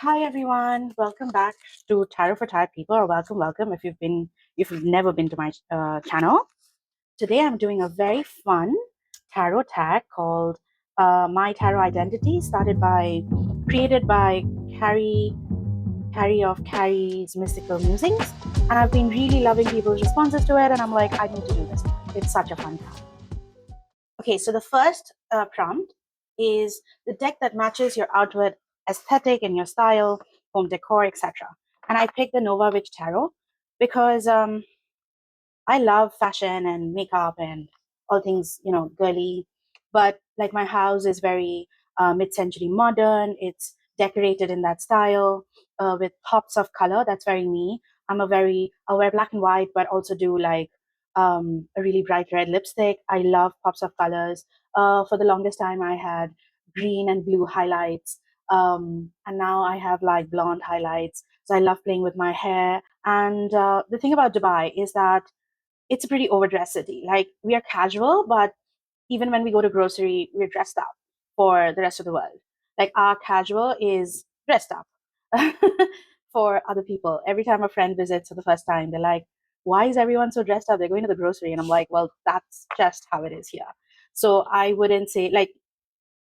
Hi everyone, welcome back to Tarot for Tired People, or welcome if you've never been to my channel. Today I'm doing a very fun tarot tag called My Tarot Identity, created by Carrie of Carrie's Mystical Musings, and I've been really loving people's responses to it, and I'm like, I need to do this. It's such a fun tag. Okay, so the first prompt is the deck that matches your outward aesthetic and your style, home decor, etc. And I picked the Nova Witch Tarot because I love fashion and makeup and all things, girly. But like my house is very mid-century modern. It's decorated in that style with pops of color. That's very me. I'll wear black and white, but also do like a really bright red lipstick. I love pops of colors. For the longest time, I had green and blue highlights. And now I have like blonde highlights. So I love playing with my hair. And the thing about Dubai is that it's a pretty overdressed city. Like we are casual, but even when we go to grocery, we're dressed up for the rest of the world. Like our casual is dressed up for other people. Every time a friend visits for the first time, they're like, why is everyone so dressed up? They're going to the grocery. And I'm like, well, that's just how it is here. So I wouldn't say, like,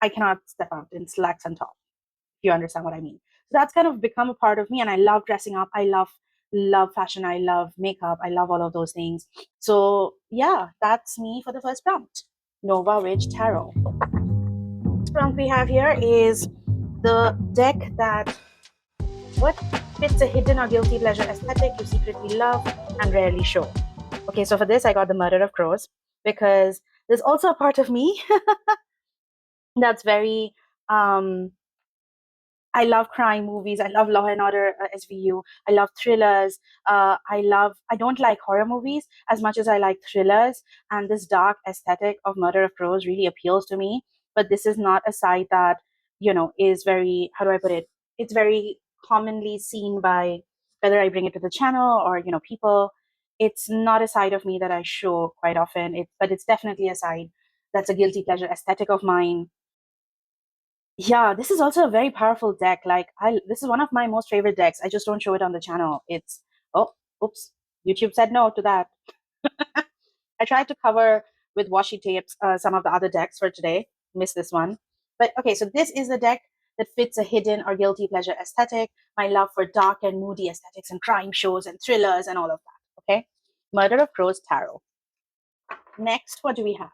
I cannot step out in slacks and top, if you understand what I mean. So that's kind of become a part of me, and I love dressing up. I love fashion. I love makeup. I love all of those things. So yeah, that's me for the first prompt. Nova Witch Tarot. Next prompt we have here is the deck that what fits a hidden or guilty pleasure aesthetic you secretly love and rarely show. Okay, so for this I got the Murder of Crows because there's also a part of me that's very I love crime movies. I love Law and Order SVU. I love thrillers. I don't like horror movies as much as I like thrillers. And this dark aesthetic of Murder of Crows really appeals to me. But this is not a side that, is very, how do I put it? It's very commonly seen by whether I bring it to the channel or, people. It's not a side of me that I show quite often. But it's definitely a side that's a guilty pleasure aesthetic of mine. Yeah, this is also a very powerful deck. This is one of my most favorite decks. I just don't show it on the channel. Oh, oops. YouTube said no to that. I tried to cover with washi tapes some of the other decks for today. Missed this one. But okay, so this is the deck that fits a hidden or guilty pleasure aesthetic. My love for dark and moody aesthetics and crime shows and thrillers and all of that. Okay. Murder of Crows Tarot. Next, what do we have?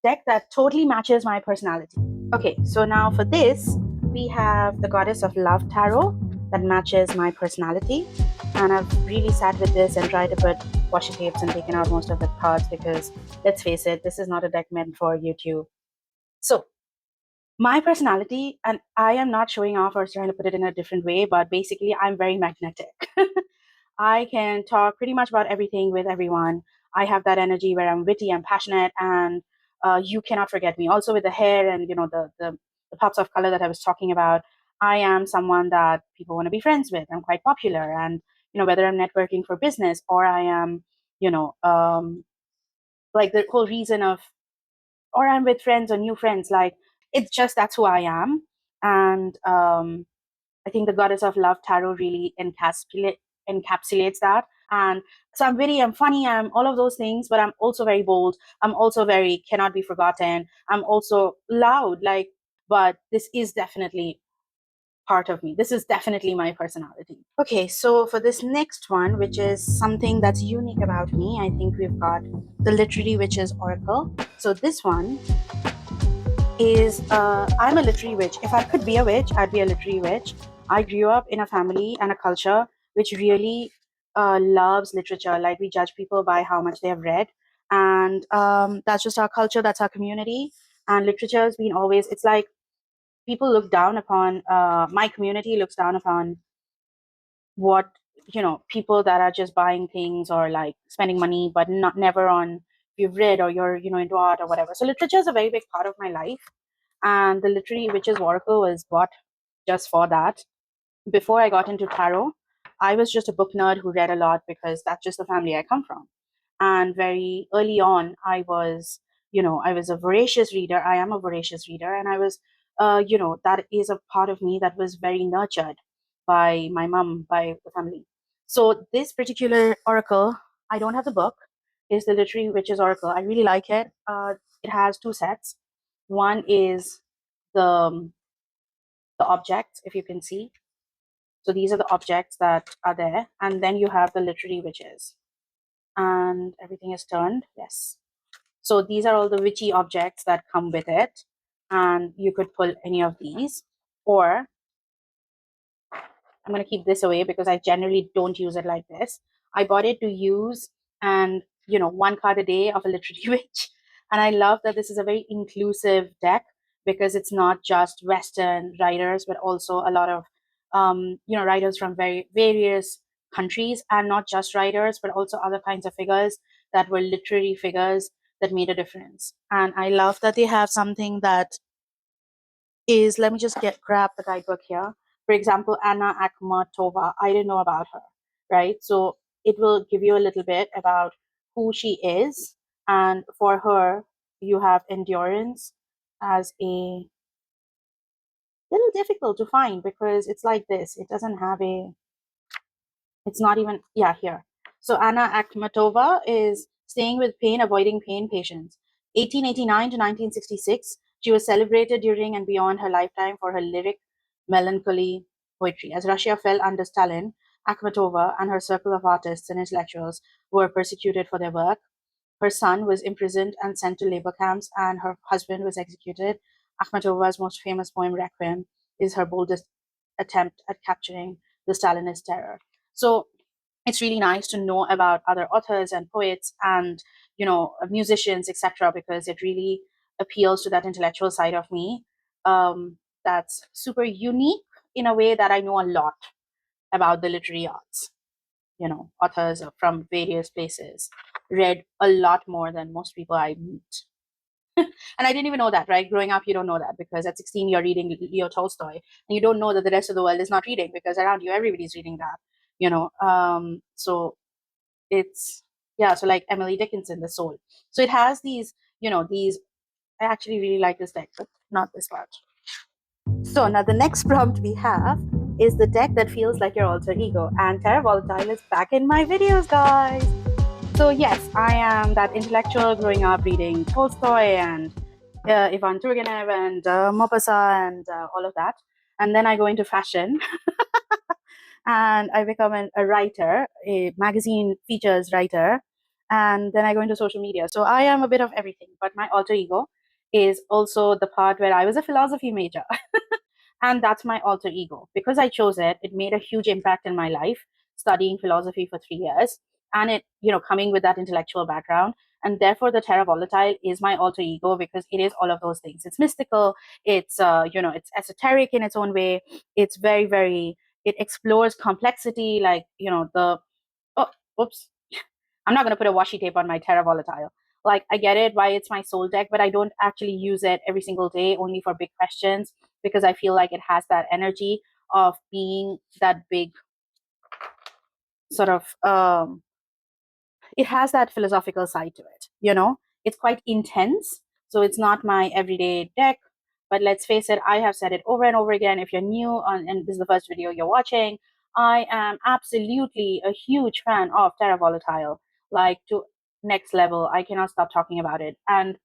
Deck that totally matches my personality. Okay, so now for this, we have the Goddess of Love Tarot that matches my personality. And I've really sat with this and tried to put washi tapes and taken out most of the cards because, let's face it, this is not a deck meant for YouTube. So, my personality, and I am not showing off or trying to put it in a different way, but basically, I'm very magnetic. I can talk pretty much about everything with everyone. I have that energy where I'm witty, I'm passionate, and you cannot forget me. Also with the hair and the pops of color that I was talking about, I am someone that people want to be friends with. I'm quite popular, and whether I'm networking for business or I am, like the whole reason of, or I'm with friends or new friends, like it's just that's who I am, and I think the Goddess of Love Tarot really encapsulates that. And so I'm witty, I'm funny, I'm all of those things, but I'm also very bold. I'm also very cannot be forgotten. I'm also loud, but this is definitely part of me. This is definitely my personality. Okay, so for this next one, which is something that's unique about me, I think we've got the Literary Witch's Oracle. So this one is I'm a literary witch. If I could be a witch, I'd be a literary witch. I grew up in a family and a culture which really loves literature. Like we judge people by how much they have read, and that's just our culture. That's our community. And literature has been always. It's like people look down upon. My community looks down upon what people that are just buying things or like spending money, but not never on you've read or you're into art or whatever. So literature is a very big part of my life, and the Literary Witches Oracle was bought just for that. Before I got into tarot, I was just a book nerd who read a lot because that's just the family I come from. And very early on, I was a voracious reader. I am a voracious reader, and I was that is a part of me that was very nurtured by my mom, by the family. So this particular oracle, I don't have the book, is the Literary Witches Oracle. I really like it. It has two sets. One is the objects, if you can see. So these are the objects that are there, and then you have the literary witches, and everything is turned. Yes. So these are all the witchy objects that come with it, and you could pull any of these, or I'm going to keep this away because I generally don't use it like this. I bought it to use, and one card a day of a literary witch. And I love that this is a very inclusive deck because it's not just Western writers, but also a lot of writers from very various countries, and not just writers, but also other kinds of figures that were literary figures that made a difference. And I love that they have something that is, let me just grab the guidebook here. For example, Anna Akhmatova, I didn't know about her, right? So it will give you a little bit about who she is. And for her, you have endurance as a little difficult to find because it's like this. It doesn't have it's not even, yeah, here. So Anna Akhmatova is Staying with Pain, Avoiding Pain patients. 1889 to 1966, she was celebrated during and beyond her lifetime for her lyric melancholy poetry. As Russia fell under Stalin, Akhmatova and her circle of artists and intellectuals were persecuted for their work. Her son was imprisoned and sent to labor camps, and her husband was executed. Akhmatova's most famous poem, Requiem, is her boldest attempt at capturing the Stalinist terror. So it's really nice to know about other authors and poets and musicians, etc., because it really appeals to that intellectual side of me, that's super unique in a way that I know a lot about the literary arts. Authors from various places, read a lot more than most people I meet. And I didn't even know that, right? Growing up, you don't know that because at 16 you're reading Leo Tolstoy, and you don't know that the rest of the world is not reading because around you everybody's reading that. So it's, yeah, so like Emily Dickinson, The Soul. So it has these. I actually really like this deck, but not this part. So now the next prompt we have is the deck that feels like your alter ego, and Terra Volatile is back in my videos, guys. So yes, I am that intellectual growing up reading Tolstoy and Ivan Turgenev and Maupassant and all of that. And then I go into fashion and I become a writer, a magazine features writer. And then I go into social media. So I am a bit of everything, but my alter ego is also the part where I was a philosophy major. And that's my alter ego. Because I chose it, it made a huge impact in my life, studying philosophy for 3 years, and it, coming with that intellectual background. And therefore, the Terra Volatile is my alter ego because it is all of those things. It's mystical, it's, it's esoteric in its own way. It's very, very, it explores complexity, like, oh, oops, I'm not going to put a washi tape on my Terra Volatile. Like, I get it why it's my soul deck, but I don't actually use it every single day, only for big questions, because I feel like it has that energy of being that big sort of, it has that philosophical side to it. It's quite intense. So it's not my everyday deck. But let's face it, I have said it over and over again. If you're new on, and this is the first video you're watching, I am absolutely a huge fan of Terra Volatile, like to next level. I cannot stop talking about it. And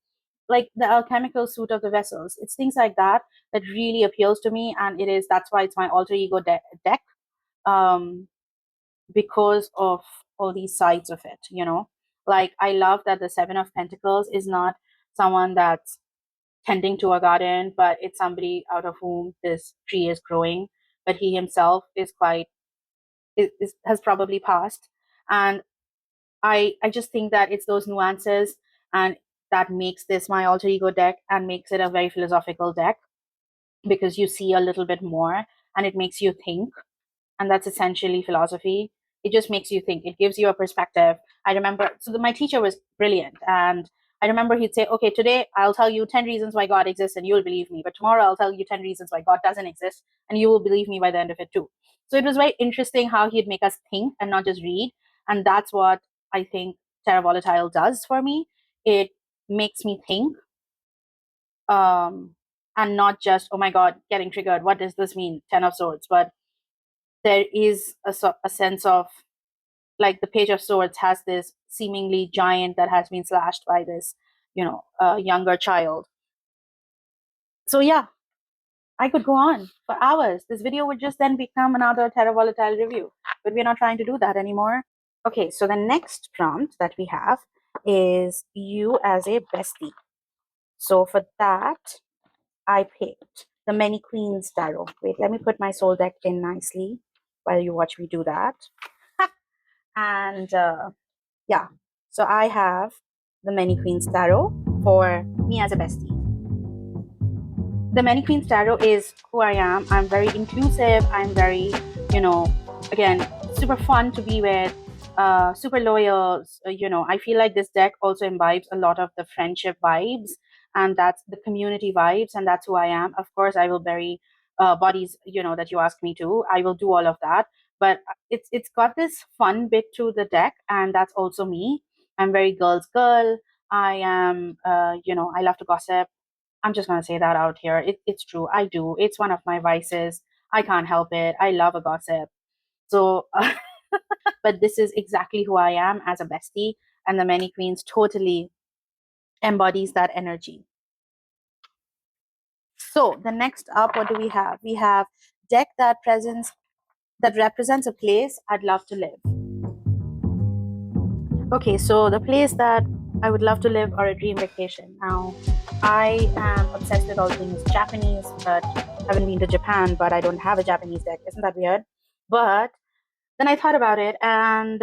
like the alchemical suit of the vessels, it's things like that that really appeals to me. And that's why it's my alter ego deck. Um, because of all these sides of it. Like, I love that the Seven of Pentacles is not someone that's tending to a garden, but it's somebody out of whom this tree is growing, but he himself is has probably passed. And I just think that it's those nuances, and that makes this my alter ego deck and makes it a very philosophical deck, because you see a little bit more and it makes you think. And that's essentially philosophy. It just makes you think. It gives you a perspective. I remember, my teacher was brilliant, and I remember he'd say, okay, today I'll tell you 10 reasons why God exists and you'll believe me, but tomorrow I'll tell you 10 reasons why God doesn't exist and you will believe me by the end of it too. So it was very interesting how he'd make us think and not just read. And that's what I think Terra Volatile does for me. It makes me think, um, and not just, oh my god, getting triggered, what does this mean, 10 of swords, but there is a sense of, like, the page of swords has this seemingly giant that has been slashed by this, younger child. So yeah, I could go on for hours. This video would just then become another Terra Volatile review, but we're not trying to do that anymore. Okay, so the next prompt that we have is you as a bestie. So for that, I picked the Many Queens Tarot. Wait, let me put my soul deck in nicely while you watch me do that. And yeah, so I have the Many Queens Tarot for me as a bestie. The Many Queens Tarot is who I am. I'm very inclusive. I'm very, again, super fun to be with, super loyal. I feel like this deck also imbibes a lot of the friendship vibes, and that's the community vibes, and that's who I am. Of course, I will bury bodies, that you ask me to. I will do all of that. But it's got this fun bit to the deck, and that's also me. I'm very girl's girl. I am, I love to gossip. I'm just going to say that out here. It's true. I do. It's one of my vices. I can't help it. I love a gossip. So, but this is exactly who I am as a bestie. And the Many Queens totally embodies that energy. So the next up, what do we have? We have deck that represents a place I'd love to live. Okay, so the place that I would love to live or a dream vacation. Now, I am obsessed with all things Japanese, but I haven't been to Japan, but I don't have a Japanese deck. Isn't that weird? But then I thought about it, and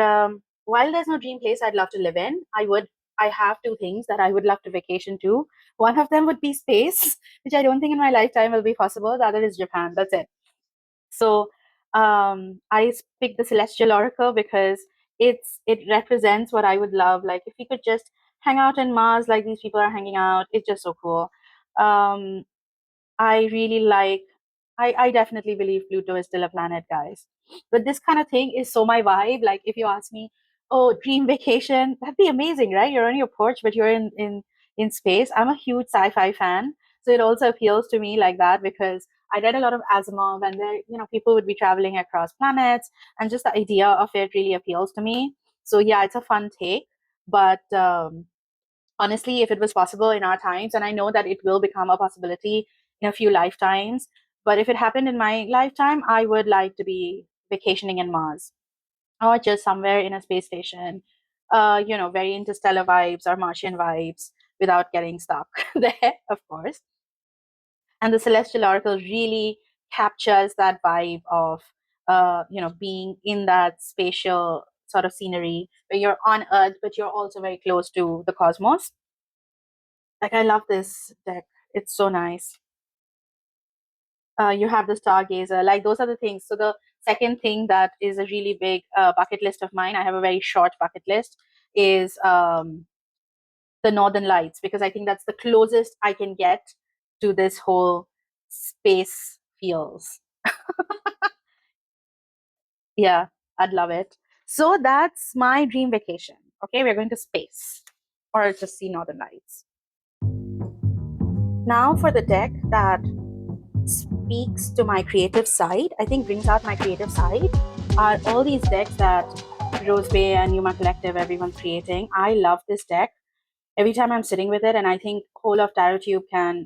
while there's no dream place I'd love to live in, I have two things that I would love to vacation to. One of them would be space, which I don't think in my lifetime will be possible. The other is Japan. That's it. So I picked the Celestial Oracle because it represents what I would love. Like, if we could just hang out in Mars like these people are hanging out, it's just so cool. Um, I really like. I definitely believe Pluto is still a planet, guys. But this kind of thing is so my vibe. Like, if you ask me, oh, dream vacation, that'd be amazing, right? You're on your porch, but you're in space. I'm a huge sci-fi fan, so it also appeals to me like that because I read a lot of Asimov, and there, people would be traveling across planets, and just the idea of it really appeals to me. So yeah, it's a fun take, but honestly, if it was possible in our times, and I know that it will become a possibility in a few lifetimes, but if it happened in my lifetime, I would like to be vacationing in Mars or just somewhere in a space station, very interstellar vibes or Martian vibes without getting stuck there, of course. And the Celestial Oracle really captures that vibe of, being in that spatial sort of scenery where you're on Earth, but you're also very close to the cosmos. Like, I love this deck. It's so nice. You have the Stargazer. Like, those are the things. So the second thing that is a really big bucket list of mine, I have a very short bucket list, is the Northern Lights, because I think that's the closest I can get to this whole space feels. Yeah, I'd love it. So that's my dream vacation. Okay, we're going to space or just see Northern Lights. Now for the deck that speaks to my creative side, I think brings out my creative side, are all these decks that Rose Bay and Yuma Collective, everyone's creating. I love this deck. Every time I'm sitting with it, and I think whole of Tarot Tube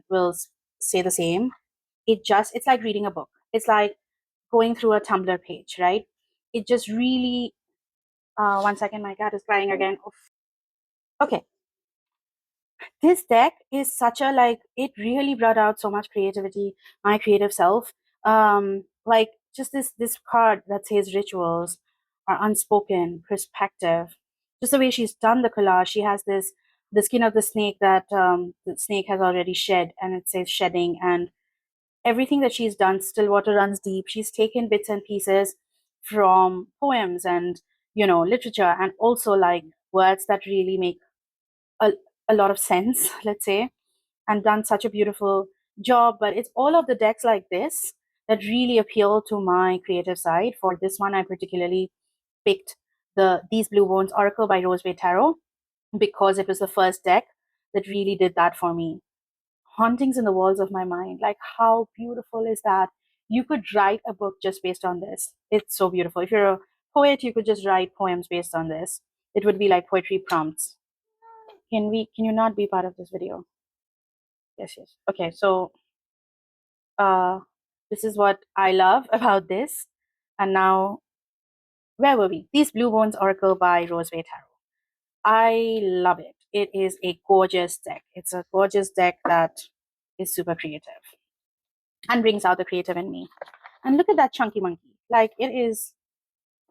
will say the same. It's like reading a book. It's like going through a Tumblr page, right? It just really, 1 second, my cat is crying again. Oof. Okay, this deck is such a, like, it really brought out so much creativity, my creative self. Like, just this card that says rituals are unspoken perspective, just the way she's done the collage. She has the skin of the snake that the snake has already shed, and it says shedding, and everything that she's done, still water runs deep. She's taken bits and pieces from poems and, literature, and also like words that really make a, a lot of sense, let's say, and done such a beautiful job. But it's all of the decks like this that really appeal to my creative side. For this one, I particularly picked the These Blue Bones Oracle by Rose Bay Tarot because it was the first deck that really did that for me. hauntings in the walls of my mind. Like, how beautiful is that? You could write a book just based on this. It's so beautiful. If you're a poet, you could just write poems based on this. It would be like poetry prompts. Can you not be part of this video? Yes, yes. Okay, so this is what I love about this. And now, where were we? These Blue Bones Oracle by Roseway Tarot. I love it. It is a gorgeous deck. It's a gorgeous deck that is super creative and brings out the creative in me. And look at that chunky monkey. Like, it is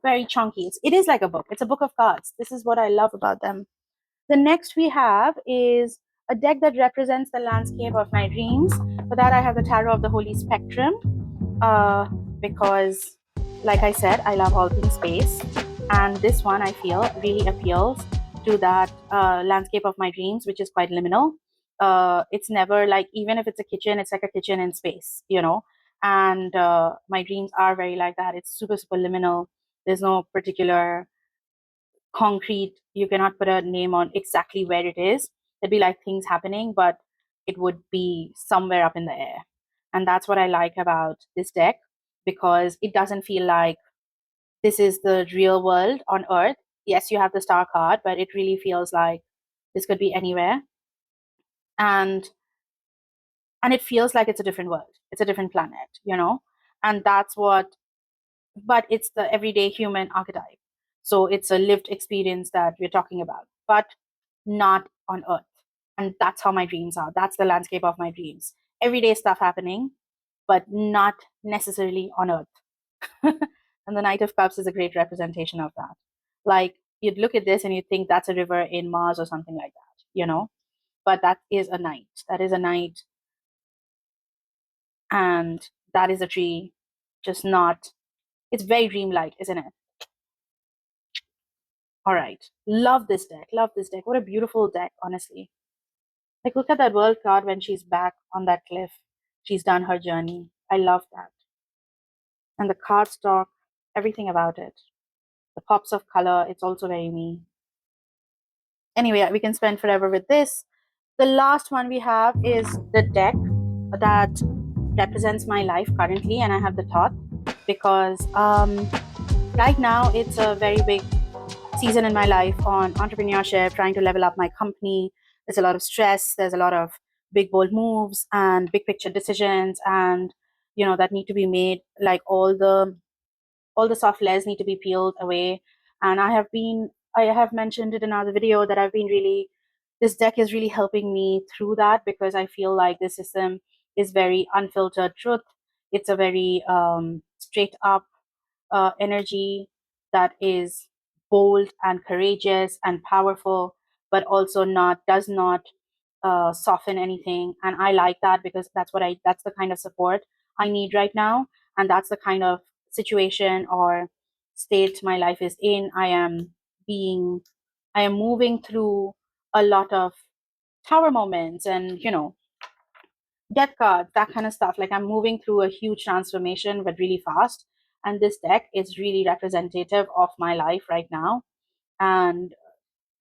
very chunky. It is like a book. It's a book of cards. This is what I love about them. The next we have is a deck that represents the landscape of my dreams. For that, I have the Tarot of the Holy Spectrum, because, like I said, I love all things space. And this one, I feel, really appeals to that landscape of my dreams, which is quite liminal. It's never like, even if it's a kitchen, it's like a kitchen in space, you know? And my dreams are very like that. It's super, super liminal. There's no particular concrete, you cannot put a name on exactly where it is. It'd be like things happening, but it would be somewhere up in the air. And that's what I like about this deck, because it doesn't feel like this is the real world on Earth. Yes, you have the star card, but it really feels like this could be anywhere. And it feels like it's a different world. It's a different planet, you know? And that's what, but it's the everyday human archetype. So it's a lived experience that we're talking about, but not on Earth. And that's how my dreams are. That's the landscape of my dreams. Everyday stuff happening, but not necessarily on Earth. And the Knight of Cups is a great representation of that. Like, you'd look at this and you'd think that's a river in Mars or something like that, you know? But that is a knight. That is a knight. And that is a tree. Just not, it's very dreamlike, isn't it? All right. Love this deck. Love this deck. What a beautiful deck, honestly. Like, look at that world card when she's back on that cliff. She's done her journey. I love that. And the cardstock, everything about it. The pops of color, it's also very me. Anyway, we can spend forever with this. The last one we have is the deck that represents my life currently, and I have the Thoth, because right now it's a very big season in my life on entrepreneurship, trying to level up my company. There's a lot of stress. There's a lot of big, bold moves and big picture decisions, and that need to be made. Like, all the soft layers need to be peeled away. And I have mentioned it in another video that this deck is really helping me through that, because I feel like this system is very unfiltered truth. It's a very straight up energy that is bold and courageous and powerful, but also does not soften anything. And I like that, because that's the kind of support I need right now. And that's the kind of situation or state my life is in. I am moving through a lot of tower moments and, death cards, that kind of stuff. Like, I'm moving through a huge transformation, but really fast. And this deck is really representative of my life right now. And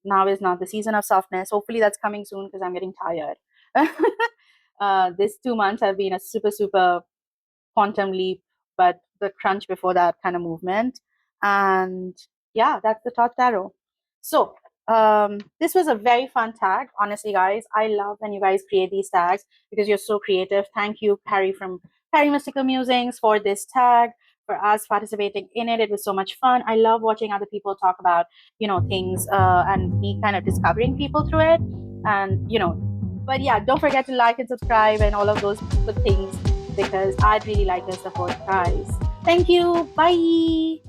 now is not the season of softness. Hopefully that's coming soon, because I'm getting tired. This 2 months have been a super, super quantum leap, but the crunch before that kind of movement. And yeah, that's the Thoth Tarot. So this was a very fun tag. Honestly, guys, I love when you guys create these tags, because you're so creative. Thank you, Carrie from Carrie Mystical Musings, for this tag, for us participating in it. It was so much fun. I love watching other people talk about, things, and me kind of discovering people through it. And, but yeah, don't forget to like and subscribe and all of those good things, because I'd really like your support, guys. Thank you. Bye.